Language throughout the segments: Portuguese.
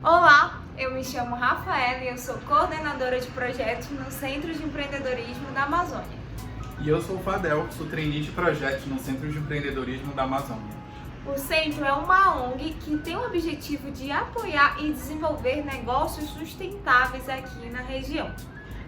Olá, eu me chamo Rafaela e eu sou coordenadora de projetos no Centro de Empreendedorismo da Amazônia. E eu sou o Fadel, sou trainee de projetos no Centro de Empreendedorismo da Amazônia. O Centro é uma ONG que tem o objetivo de apoiar e desenvolver negócios sustentáveis aqui na região.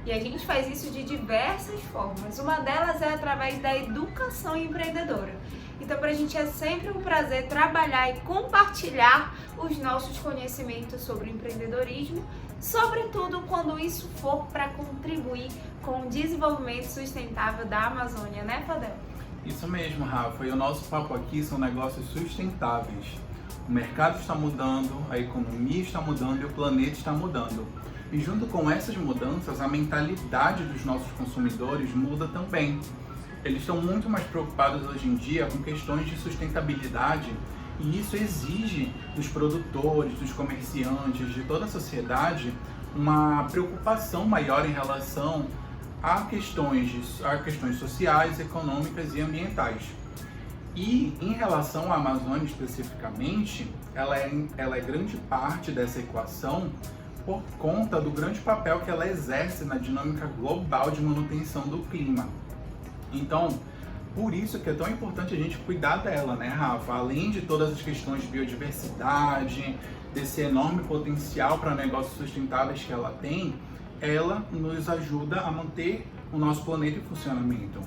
E a gente faz isso de diversas formas. Uma delas é através da educação empreendedora. Então, para a gente é sempre um prazer trabalhar e compartilhar os nossos conhecimentos sobre empreendedorismo, sobretudo quando isso for para contribuir com o desenvolvimento sustentável da Amazônia, né, Fadel? Isso mesmo, Rafa. E o nosso papo aqui são negócios sustentáveis. O mercado está mudando, a economia está mudando e o planeta está mudando. E junto com essas mudanças, a mentalidade dos nossos consumidores muda também. Eles estão muito mais preocupados hoje em dia com questões de sustentabilidade e isso exige dos produtores, dos comerciantes, de toda a sociedade uma preocupação maior em relação a questões sociais, econômicas e ambientais. E em relação à Amazônia especificamente, ela é grande parte dessa equação por conta do grande papel que ela exerce na dinâmica global de manutenção do clima. Então, por isso que é tão importante a gente cuidar dela, né, Rafa? Além de todas as questões de biodiversidade, desse enorme potencial para negócios sustentáveis que ela tem, ela nos ajuda a manter o nosso planeta em funcionamento.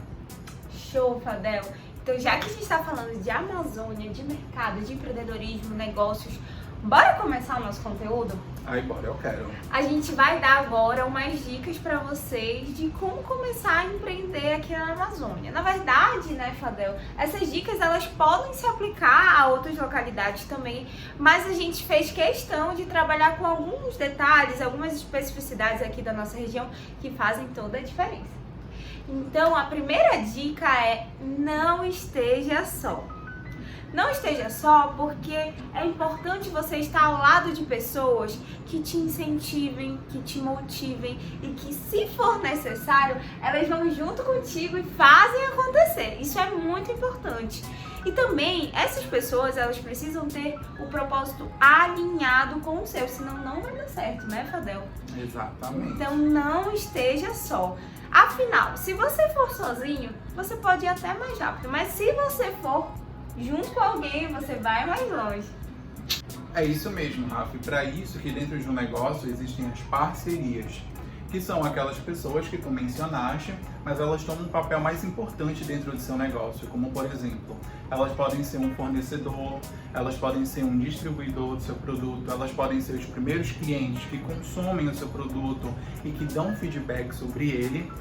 Show, Fadel! Então, já que a gente está falando de Amazônia, de mercado, de empreendedorismo, negócios, bora começar o nosso conteúdo? Aí, bora, eu quero. A gente vai dar agora umas dicas para vocês de como começar a empreender aqui na Amazônia. Na verdade, né, Fadel, essas dicas elas podem se aplicar a outras localidades também, mas a gente fez questão de trabalhar com alguns detalhes, algumas especificidades aqui da nossa região que fazem toda a diferença. Então, a primeira dica é: não esteja só. Não esteja só porque é importante você estar ao lado de pessoas que te incentivem, que te motivem e que, se for necessário, elas vão junto contigo e fazem acontecer. Isso é muito importante. E também, essas pessoas, elas precisam ter o propósito alinhado com o seu, senão não vai dar certo, né, Fadel? Exatamente. Então, não esteja só. Afinal, se você for sozinho, você pode ir até mais rápido, mas se você for junto com alguém, você vai mais longe. É isso mesmo, Rafa. E para isso que dentro de um negócio existem as parcerias, que são aquelas pessoas que tu mencionaste, mas elas tomam um papel mais importante dentro do seu negócio, como por exemplo, elas podem ser um fornecedor, elas podem ser um distribuidor do seu produto, elas podem ser os primeiros clientes que consomem o seu produto e que dão feedback sobre ele.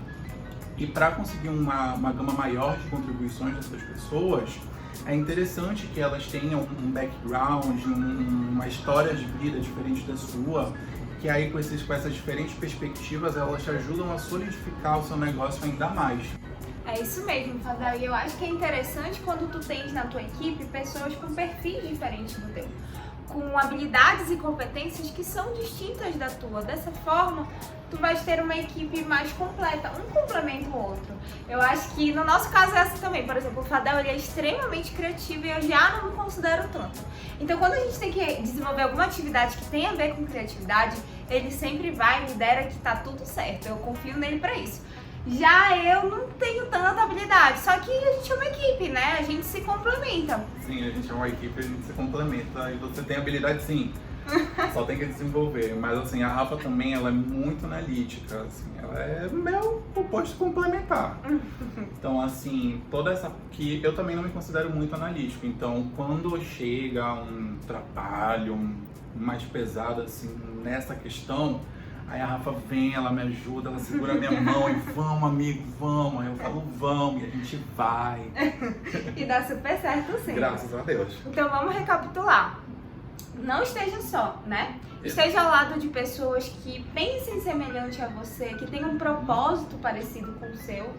E para conseguir uma gama maior de contribuições dessas pessoas, é interessante que elas tenham um background, uma história de vida diferente da sua, que aí com essas diferentes perspectivas elas te ajudam a solidificar o seu negócio ainda mais. É isso mesmo, Fadel. E eu acho que é interessante quando tu tens na tua equipe pessoas com perfis diferentes do teu, com habilidades e competências que são distintas da tua. Dessa forma, tu vais ter uma equipe mais completa, um complementa o outro. Eu acho que no nosso caso é assim também. Por exemplo, o Fadel ele é extremamente criativo e eu já não me considero tanto. Então, quando a gente tem que desenvolver alguma atividade que tem a ver com criatividade, ele sempre vai e lidera que tá tudo certo. Eu confio nele para isso. Já eu não tenho tanta habilidade, só que a gente é uma equipe, né? A gente se complementa. Sim, a gente é uma equipe, a gente se complementa e você tem habilidade sim, só tem que desenvolver. Mas assim, a Rafa também, ela é muito analítica, assim, ela é meu oposto complementar. Então assim, toda essa... que eu também não me considero muito analítico, então quando chega um trabalho mais pesado assim nessa questão, aí a Rafa vem, ela me ajuda, ela segura a minha mão e vamos, amigo, vamos. Aí eu falo, vamos, e a gente vai. E dá super certo sim. Graças a Deus. Então vamos recapitular. Não esteja só, né? Esteja ao lado de pessoas que pensem semelhante a você, que tenham um propósito parecido com o seu.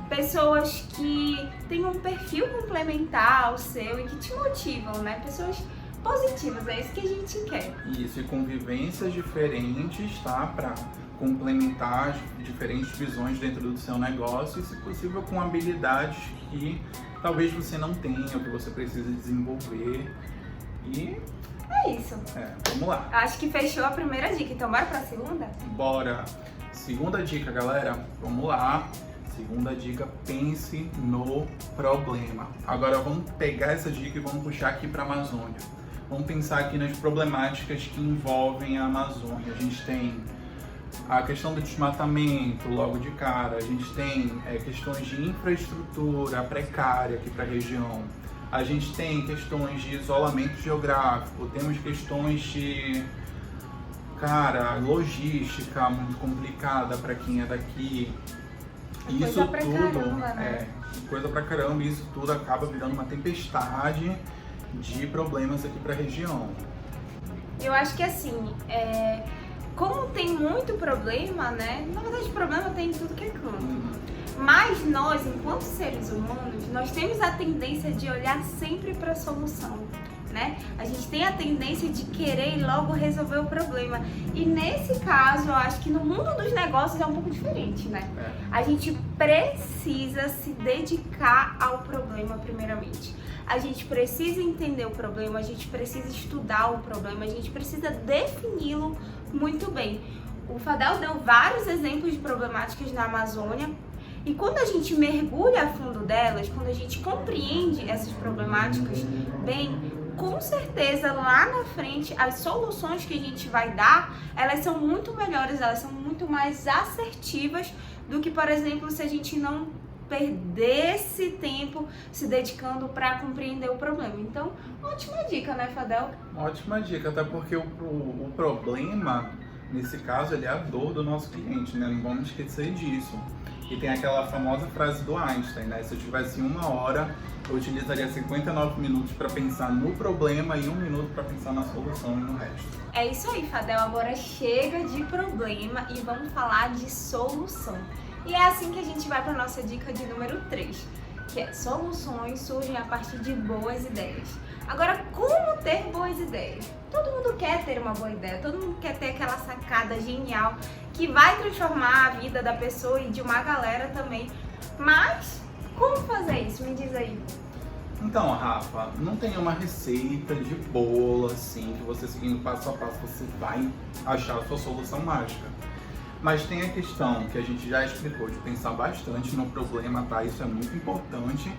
Pessoas que tenham um perfil complementar ao seu e que te motivam, né? Pessoas positivas, é isso que a gente quer. Isso, e convivências diferentes, tá? Para complementar as diferentes visões dentro do seu negócio e, se possível, com habilidades que talvez você não tenha ou que você precisa desenvolver. E É isso. Vamos lá. Acho que fechou a primeira dica, então bora pra segunda? Bora! Segunda dica, galera. Vamos lá. Segunda dica, pense no problema. Agora vamos pegar essa dica e vamos puxar aqui para a Amazônia. Vamos pensar aqui nas problemáticas que envolvem a Amazônia. A gente tem a questão do desmatamento logo de cara, a gente tem questões de infraestrutura precária aqui para a região, a gente tem questões de isolamento geográfico, temos questões de logística muito complicada para quem é daqui. Isso Coisa pra tudo caramba, né? coisa pra caramba, e isso tudo acaba virando uma tempestade de problemas aqui pra região. Eu acho que assim, como tem muito problema, né? Na verdade, problema tem em tudo que é canto. Mas nós, enquanto seres humanos, nós temos a tendência de olhar sempre para a solução, né? A gente tem a tendência de querer logo resolver o problema. E nesse caso, eu acho que no mundo dos negócios é um pouco diferente, né? A gente precisa se dedicar ao problema primeiramente. A gente precisa entender o problema, a gente precisa estudar o problema, a gente precisa defini-lo muito bem. O Fadel deu vários exemplos de problemáticas na Amazônia. E quando a gente mergulha a fundo delas, quando a gente compreende essas problemáticas bem, com certeza lá na frente as soluções que a gente vai dar, elas são muito melhores, elas são muito mais assertivas do que, por exemplo, se a gente não perdesse tempo se dedicando para compreender o problema. Então, ótima dica, né, Fadel? Ótima dica, até porque o problema, nesse caso, ele é a dor do nosso cliente, né? Não vamos esquecer disso. E tem aquela famosa frase do Einstein, né? Se eu tivesse 1 hora, eu utilizaria 59 minutos para pensar no problema e 1 minuto para pensar na solução e no resto. É isso aí, Fadel. Agora chega de problema e vamos falar de solução. E é assim que a gente vai para a nossa dica de número 3, que é soluções surgem a partir de boas ideias. Agora, como ter boas ideias? Todo mundo quer ter uma boa ideia, todo mundo quer ter aquela sacada genial que vai transformar a vida da pessoa e de uma galera também. Mas, como fazer isso? Me diz aí. Então, Rafa, não tem uma receita de bolo assim, que você seguindo passo a passo você vai achar a sua solução mágica. Mas tem a questão que a gente já explicou de pensar bastante no problema, tá? Isso é muito importante.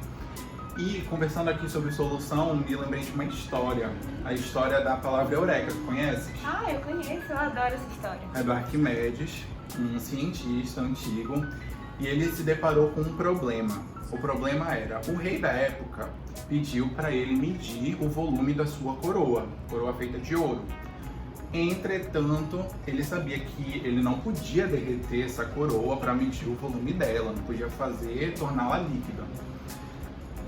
E conversando aqui sobre solução, me lembrei de uma história. A história da palavra eureka, conhece? Ah, eu conheço, eu adoro essa história. É do Arquimedes, um cientista antigo, e ele se deparou com um problema. O problema era, o rei da época pediu para ele medir o volume da sua coroa feita de ouro. Entretanto, ele sabia que ele não podia derreter essa coroa para medir o volume dela, não podia torná-la líquida.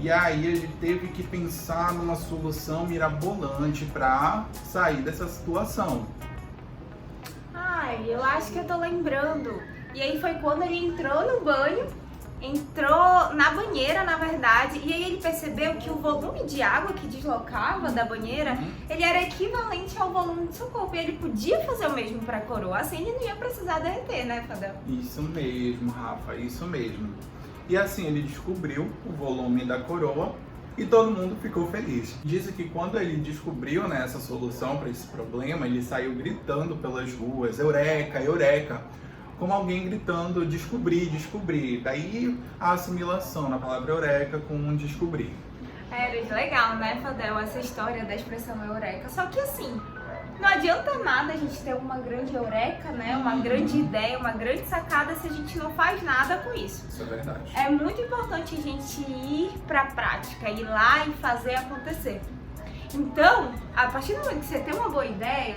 E aí ele teve que pensar numa solução mirabolante para sair dessa situação. Ai, eu acho que eu tô lembrando. E aí foi quando ele entrou no banho, entrou na banheira, na verdade, e aí ele percebeu que o volume de água que deslocava da banheira, ele era equivalente ao volume do seu corpo. E ele podia fazer o mesmo para a coroa, assim ele não ia precisar derreter, né, Fadel? Isso mesmo, Rafa, isso mesmo. E assim ele descobriu o volume da coroa e todo mundo ficou feliz. Disse que quando ele descobriu, né, essa solução para esse problema, ele saiu gritando pelas ruas, eureka, eureka, como alguém gritando, descobri, descobri. Daí a assimilação na palavra eureka com descobrir. É legal, né, Fadel, essa história da expressão eureka. Só que assim, não adianta nada a gente ter uma grande eureka, né, uma grande ideia, uma grande sacada se a gente não faz nada com isso. Isso é verdade. É muito importante a gente ir pra prática, ir lá e fazer acontecer. Então, a partir do momento que você tem uma boa ideia,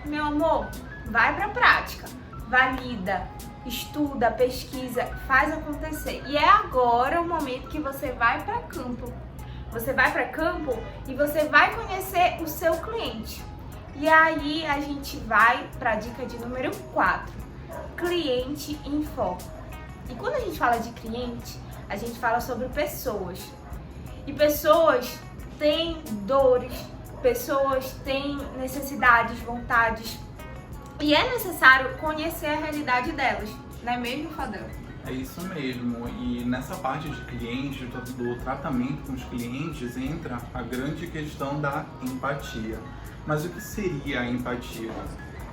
meu amor, vai pra prática. Valida, estuda, pesquisa, faz acontecer. E é agora o momento que você vai para campo. Você vai para campo e você vai conhecer o seu cliente. E aí a gente vai para a dica de número 4, cliente em foco. E quando a gente fala de cliente, a gente fala sobre pessoas. E pessoas têm dores, pessoas têm necessidades, vontades. E é necessário conhecer a realidade delas, não é mesmo, Fadel? É isso mesmo. E nessa parte de clientes, do tratamento com os clientes, entra a grande questão da empatia. Mas o que seria a empatia?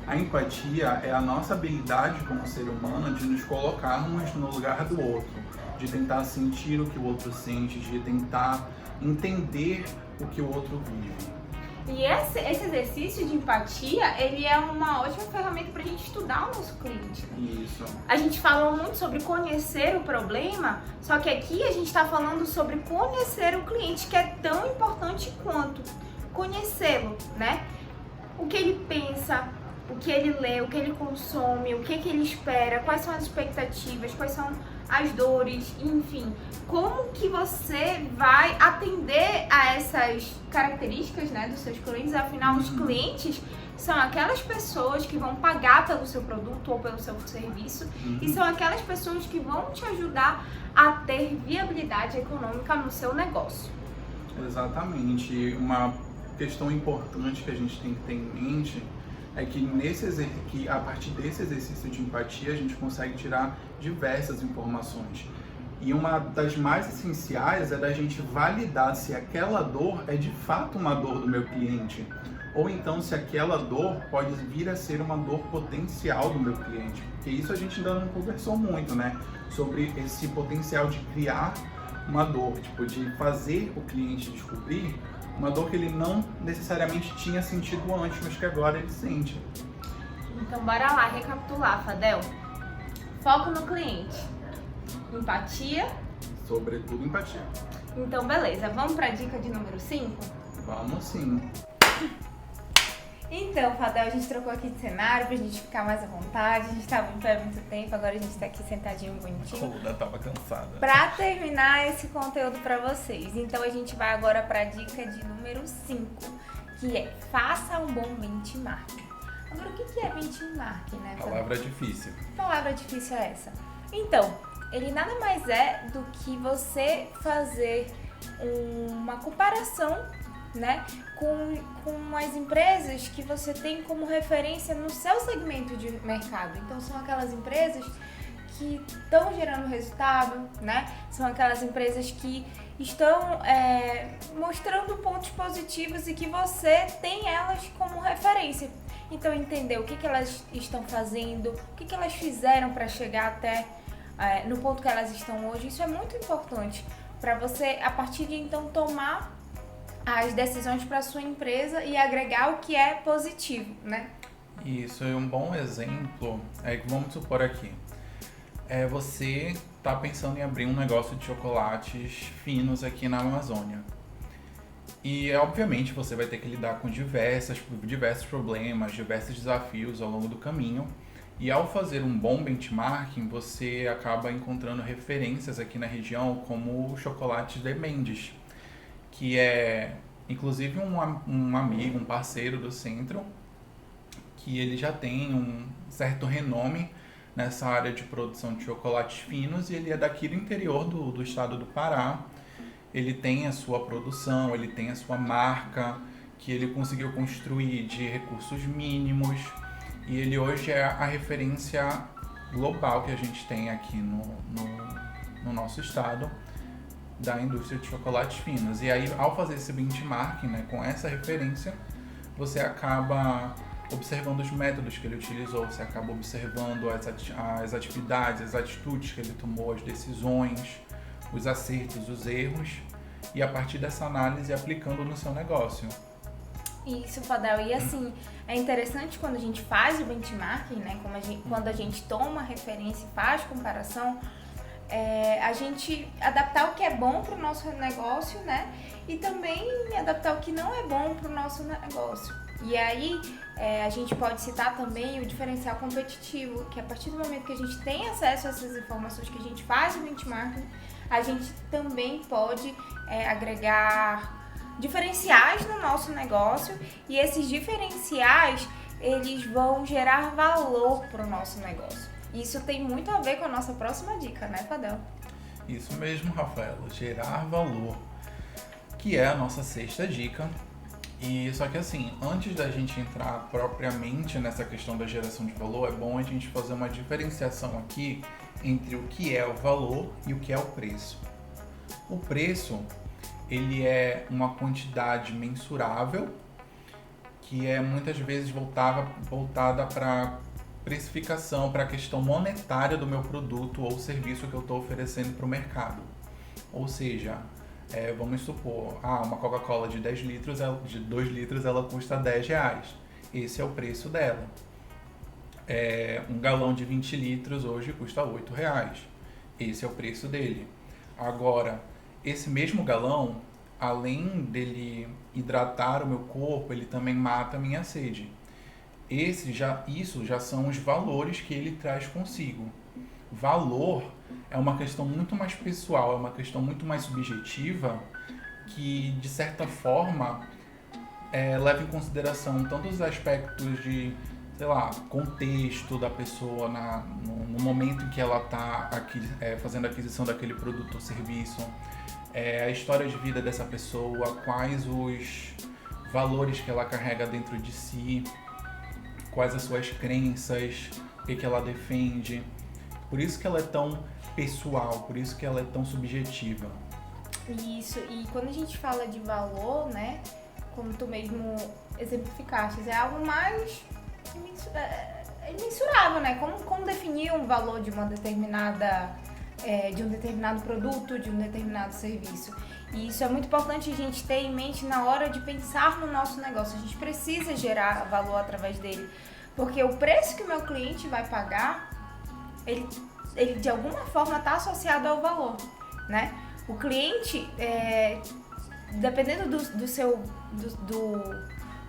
A empatia é a nossa habilidade como ser humano de nos colocarmos no lugar do outro, de tentar sentir o que o outro sente, de tentar entender o que o outro vive. E esse exercício de empatia, ele é uma ótima ferramenta para a gente estudar o nosso cliente. Né? Isso. A gente falou muito sobre conhecer o problema, só que aqui a gente está falando sobre conhecer o cliente, que é tão importante quanto conhecê-lo, né? O que ele pensa, o que ele lê, o que ele consome, o que ele espera, quais são as expectativas, quais são as dores, enfim. Como que você vai atender a essas características, né, dos seus clientes? Afinal, os clientes são aquelas pessoas que vão pagar pelo seu produto ou pelo seu serviço e são aquelas pessoas que vão te ajudar a ter viabilidade econômica no seu negócio. Exatamente. Uma questão importante que a gente tem que ter em mente é que a partir desse exercício de empatia a gente consegue tirar diversas informações. E uma das mais essenciais é da gente validar se aquela dor é de fato uma dor do meu cliente, ou então se aquela dor pode vir a ser uma dor potencial do meu cliente. Porque isso a gente ainda não conversou muito, né? Sobre esse potencial de criar uma dor, tipo, de fazer o cliente descobrir uma dor que ele não necessariamente tinha sentido antes, mas que agora ele sente. Então bora lá recapitular, Fadel. Foco no cliente. Empatia. Sobretudo empatia. Então beleza, vamos para a dica de número 5? Vamos sim. Então, Fadel, a gente trocou aqui de cenário pra gente ficar mais à vontade. A gente tava em pé há muito tempo, agora a gente tá aqui sentadinho, bonitinho. Eu tava cansada. Pra terminar esse conteúdo pra vocês. Então a gente vai agora pra dica de número 5, que é faça um bom benchmarking. Agora, o que é benchmarking, né, Fadel? Palavra difícil. Que palavra difícil é essa? Então, ele nada mais é do que você fazer uma comparação, né, com as empresas que você tem como referência no seu segmento de mercado. Então, são aquelas empresas que estão gerando resultado, né? São aquelas empresas que estão mostrando pontos positivos e que você tem elas como referência. Então, entender o que elas estão fazendo, o que elas fizeram para chegar até no ponto que elas estão hoje, isso é muito importante para você, a partir de então, tomar as decisões para a sua empresa e agregar o que é positivo, né? Isso, e um bom exemplo é que, vamos supor aqui, você está pensando em abrir um negócio de chocolates finos aqui na Amazônia. E, obviamente, você vai ter que lidar com diversos problemas, diversos desafios ao longo do caminho. E ao fazer um bom benchmarking, você acaba encontrando referências aqui na região como o chocolate de Mendes, que é inclusive um amigo, um parceiro do centro, que ele já tem um certo renome nessa área de produção de chocolates finos e ele é daqui do interior do estado do Pará. Ele tem a sua produção, ele tem a sua marca, que ele conseguiu construir de recursos mínimos. E ele hoje é a referência global que a gente tem aqui no nosso estado da indústria de chocolates finos. E aí, ao fazer esse benchmarking, né, com essa referência, você acaba observando os métodos que ele utilizou, você acaba observando as atividades, as atitudes que ele tomou, as decisões, os acertos, os erros, e a partir dessa análise aplicando no seu negócio. Isso, Fadel. E assim, é interessante quando a gente faz o benchmarking, né? Quando a gente toma referência e faz comparação, a gente adaptar o que é bom para o nosso negócio, né? E também adaptar o que não é bom para o nosso negócio. E aí, a gente pode citar também o diferencial competitivo, que a partir do momento que a gente tem acesso a essas informações, que a gente faz o benchmarking, a gente também pode agregar diferenciais no nosso negócio, e esses diferenciais, eles vão gerar valor para o nosso negócio. Isso tem muito a ver com a nossa próxima dica, né, Fadel? Isso mesmo, Rafaela, gerar valor, que é a nossa sexta dica. E só que assim, antes da gente entrar propriamente nessa questão da geração de valor, é bom a gente fazer uma diferenciação aqui entre o que é o valor e o que é o preço. O preço, ele é uma quantidade mensurável que é muitas vezes voltada para precificação, para a questão monetária do meu produto ou serviço que eu estou oferecendo para o mercado. Ou seja, vamos supor, uma Coca-Cola de 2 litros ela custa R$10. Esse é o preço dela. Um galão de 20 litros hoje custa R$8. Esse é o preço dele. Agora, esse mesmo galão, além dele hidratar o meu corpo, ele também mata a minha sede. Isso já são os valores que ele traz consigo. Valor é uma questão muito mais pessoal, é uma questão muito mais subjetiva, que de certa forma leva em consideração tanto os aspectos de, sei lá, contexto da pessoa no momento em que ela está fazendo a aquisição daquele produto ou serviço, a história de vida dessa pessoa, quais os valores que ela carrega dentro de si, quais as suas crenças, o que ela defende. Por isso que ela é tão pessoal, por isso que ela é tão subjetiva. Isso, e quando a gente fala de valor, né, como tu mesmo exemplificaste, é algo mais mensurável, né? Como definir um valor de uma determinada, de um determinado produto, de um determinado serviço. E isso é muito importante a gente ter em mente na hora de pensar no nosso negócio. A gente precisa gerar valor através dele, porque o preço que o meu cliente vai pagar, ele de alguma forma está associado ao valor, né? O cliente, dependendo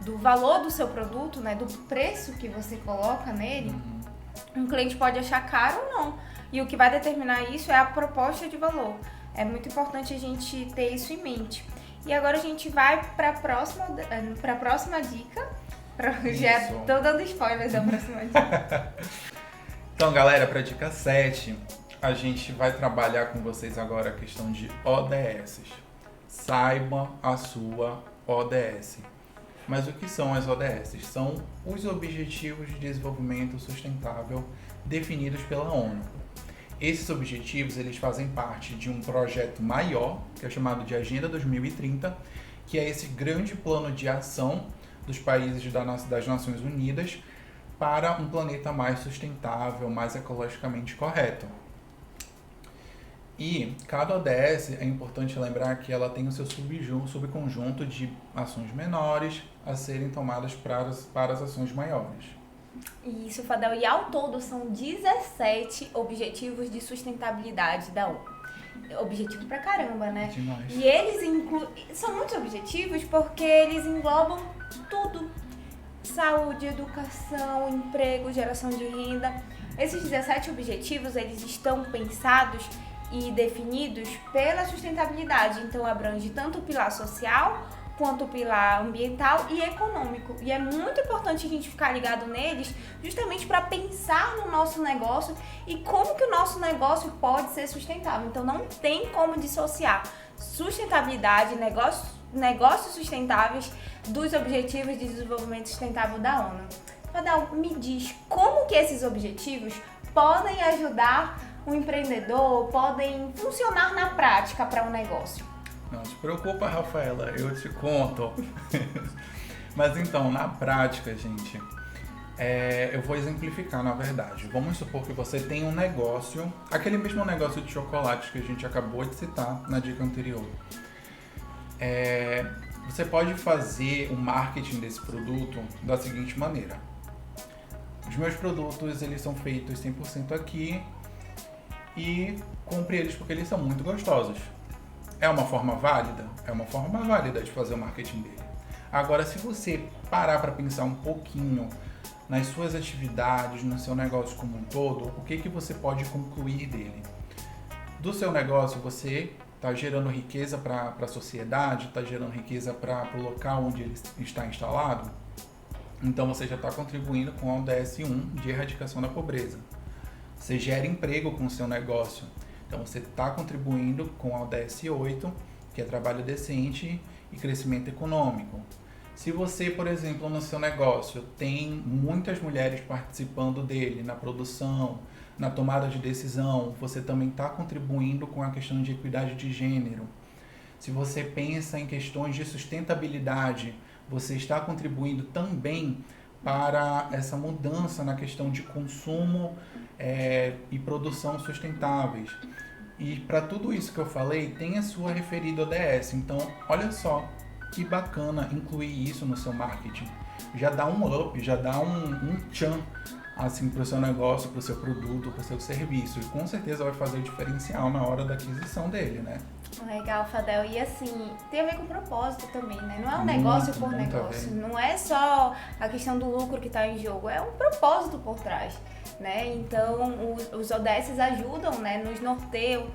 do valor do seu produto, né, do preço que você coloca nele, um cliente pode achar caro ou não. E o que vai determinar isso é a proposta de valor. É muito importante a gente ter isso em mente. E agora a gente vai para a próxima dica. Já tô dando spoilers da próxima dica. Então, galera, para a dica 7, a gente vai trabalhar com vocês agora a questão de ODS. Saiba a sua ODS. Mas o que são as ODS? São os Objetivos de Desenvolvimento Sustentável definidos pela ONU. Esses objetivos eles fazem parte de um projeto maior, que é chamado de Agenda 2030, que é esse grande plano de ação dos países das Nações Unidas para um planeta mais sustentável, mais ecologicamente correto. E cada ODS, é importante lembrar que ela tem o seu subconjunto de ações menores a serem tomadas para as ações maiores. Isso, Fadel. E ao todo são 17 objetivos de sustentabilidade da ONU. Objetivo pra caramba, né? Demais. E eles são muitos objetivos porque eles englobam tudo. Saúde, educação, emprego, geração de renda. Esses 17 objetivos, eles estão pensados e definidos pela sustentabilidade. Então, abrange tanto o pilar social quanto o pilar ambiental e econômico. E é muito importante a gente ficar ligado neles justamente para pensar no nosso negócio e como que o nosso negócio pode ser sustentável. Então, não tem como dissociar sustentabilidade, negócios sustentáveis dos Objetivos de Desenvolvimento Sustentável da ONU. Fadel, me diz como que esses objetivos podem ajudar o empreendedor, podem funcionar na prática para um negócio? Não se preocupa, Rafaela, eu te conto. Mas então, na prática, gente, eu vou exemplificar, na verdade. Vamos supor que você tem um negócio, aquele mesmo negócio de chocolate que a gente acabou de citar na dica anterior. Você pode fazer o marketing desse produto da seguinte maneira. Os meus produtos, eles são feitos 100% aqui e compre eles porque eles são muito gostosos. É uma forma válida? É uma forma válida de fazer o marketing dele. Agora, se você parar para pensar um pouquinho nas suas atividades, no seu negócio como um todo, o que você pode concluir dele? Do seu negócio, você está gerando riqueza para a sociedade, está gerando riqueza para o local onde ele está instalado? Então, você já está contribuindo com a ODS 1 de erradicação da pobreza. Você gera emprego com o seu negócio. Então, você está contribuindo com a ODS 8, que é trabalho decente e crescimento econômico. Se você, por exemplo, no seu negócio tem muitas mulheres participando dele na produção, na tomada de decisão, você também está contribuindo com a questão de equidade de gênero. se você pensa em questões de sustentabilidade, você está contribuindo também para essa mudança na questão de consumo e produção sustentáveis. E para tudo isso que eu falei, tem a sua referida ODS. Então, olha só que bacana incluir isso no seu marketing. Já dá um up, já dá um tchan assim, para o seu negócio, para o seu produto, para o seu serviço. E com certeza vai fazer o diferencial na hora da aquisição dele, né? Legal, Fadel. E assim, tem a ver com propósito também, né? Não é um negócio por negócio. Não é só a questão do lucro que está em jogo, é um propósito por trás, né? Então, os ODS ajudam, né? Nos norteiam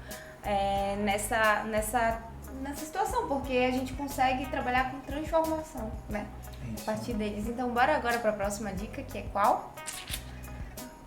nessa situação, porque a gente consegue trabalhar com transformação, né? Isso. A partir deles. Então, bora agora para a próxima dica, que é qual?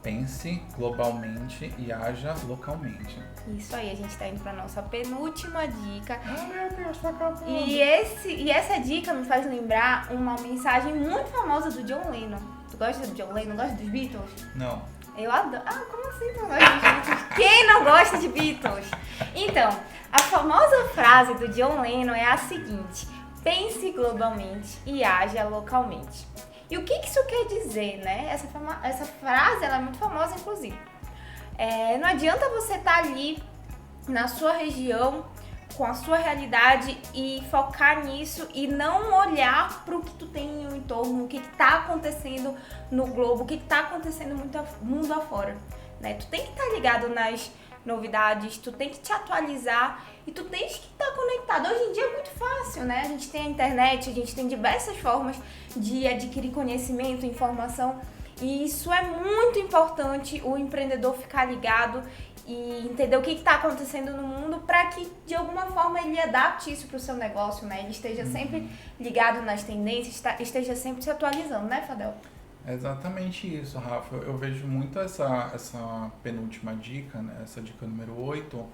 Pense globalmente e haja localmente. Isso aí, a gente tá indo pra nossa penúltima dica. Meu Deus, tá acabando. E essa dica me faz lembrar uma mensagem muito famosa do John Lennon. Tu gosta do John Lennon? Gosta dos Beatles? Não. Eu adoro. Ah, como assim tu não gosta dos Beatles? Quem não gosta de Beatles? Então, a famosa frase do John Lennon é a seguinte: pense globalmente e haja localmente. E o que isso quer dizer, né? Essa frase ela é muito famosa, inclusive. Não adianta você estar ali na sua região, com a sua realidade e focar nisso e não olhar para o que tu tem no entorno, o que está acontecendo no globo, o que está acontecendo mundo afora, né? Tu tem que estar ligado nas novidades, tu tem que te atualizar e tu tens que estar conectado. Hoje em dia é muito fácil, né? A gente tem a internet, a gente tem diversas formas de adquirir conhecimento, informação, e isso é muito importante, o empreendedor ficar ligado e entender o que está acontecendo no mundo para que, de alguma forma, ele adapte isso para o seu negócio, né? Ele esteja sempre ligado nas tendências, esteja sempre se atualizando, né, Fadel? É exatamente isso, Rafa. Eu vejo muito essa penúltima dica, né? Essa dica número 8,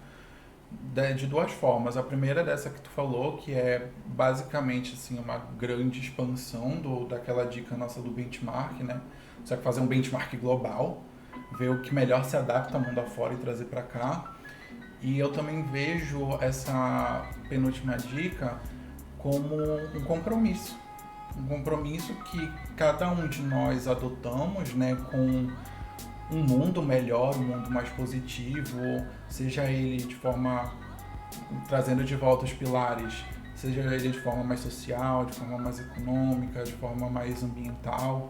de duas formas. A primeira é dessa que tu falou, que é basicamente assim, uma grande expansão daquela dica nossa do benchmark, né? Você vai fazer um benchmark global, ver o que melhor se adapta ao mundo afora e trazer para cá. E eu também vejo essa penúltima dica como um compromisso. Um compromisso que cada um de nós adotamos, né, com um mundo melhor, um mundo mais positivo, seja ele de forma, trazendo de volta os pilares, seja ele de forma mais social, de forma mais econômica, de forma mais ambiental.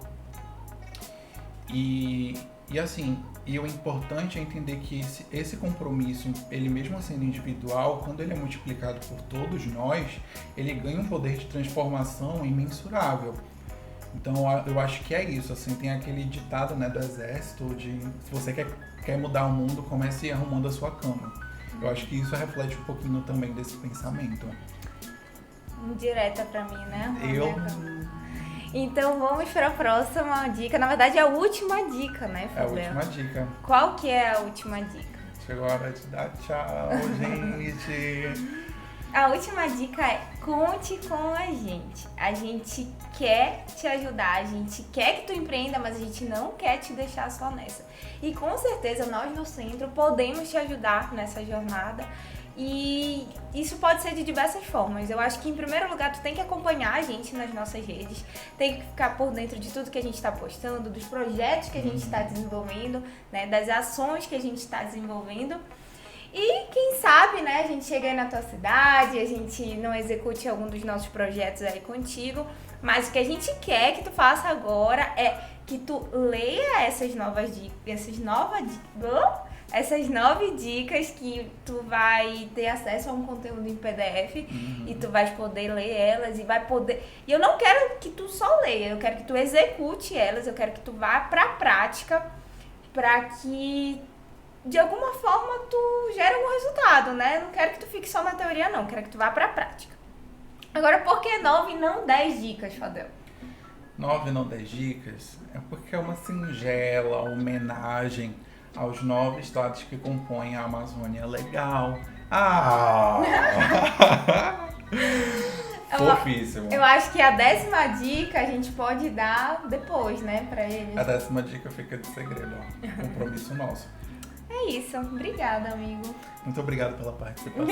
E assim, o importante é entender que esse compromisso, ele mesmo sendo individual, quando ele é multiplicado por todos nós, ele ganha um poder de transformação imensurável. Então eu acho que é isso, assim, tem aquele ditado, né, do exército de se você quer mudar o mundo, comece arrumando a sua cama. Eu acho que isso reflete um pouquinho também desse pensamento. Indireta pra mim, né? Então vamos para a próxima dica. Na verdade, é a última dica, né, Fabio? É a última dica. Qual que é a última dica? Chegou a hora de dar tchau, gente. A última dica é: conte com a gente. A gente quer te ajudar, a gente quer que tu empreenda, mas a gente não quer te deixar só nessa. E com certeza nós no Centro podemos te ajudar nessa jornada. E isso pode ser de diversas formas. Eu acho que, em primeiro lugar, tu tem que acompanhar a gente nas nossas redes, tem que ficar por dentro de tudo que a gente está postando, dos projetos que a gente está desenvolvendo, né, das ações que a gente está desenvolvendo. E quem sabe, né, a gente chega aí na tua cidade, a gente não execute algum dos nossos projetos aí contigo, mas o que a gente quer que tu faça agora é que tu leia essas 9 dicas que tu vai ter acesso a um conteúdo em PDF e tu vai poder ler elas e vai poder... E eu não quero que tu só leia, eu quero que tu execute elas, eu quero que tu vá pra prática pra que de alguma forma tu gere um resultado, né? Eu não quero que tu fique só na teoria, não, eu quero que tu vá pra prática. Agora, por que 9 e não 10 dicas, Fadel? 9 e não 10 dicas é porque é uma singela homenagem aos 9 estados que compõem a Amazônia Legal. Fofíssimo. Eu acho que a 10ª dica a gente pode dar depois, né, pra eles. A 10ª dica fica de segredo, ó. Compromisso nosso. É isso. Obrigada, amigo. Muito obrigado pela participação.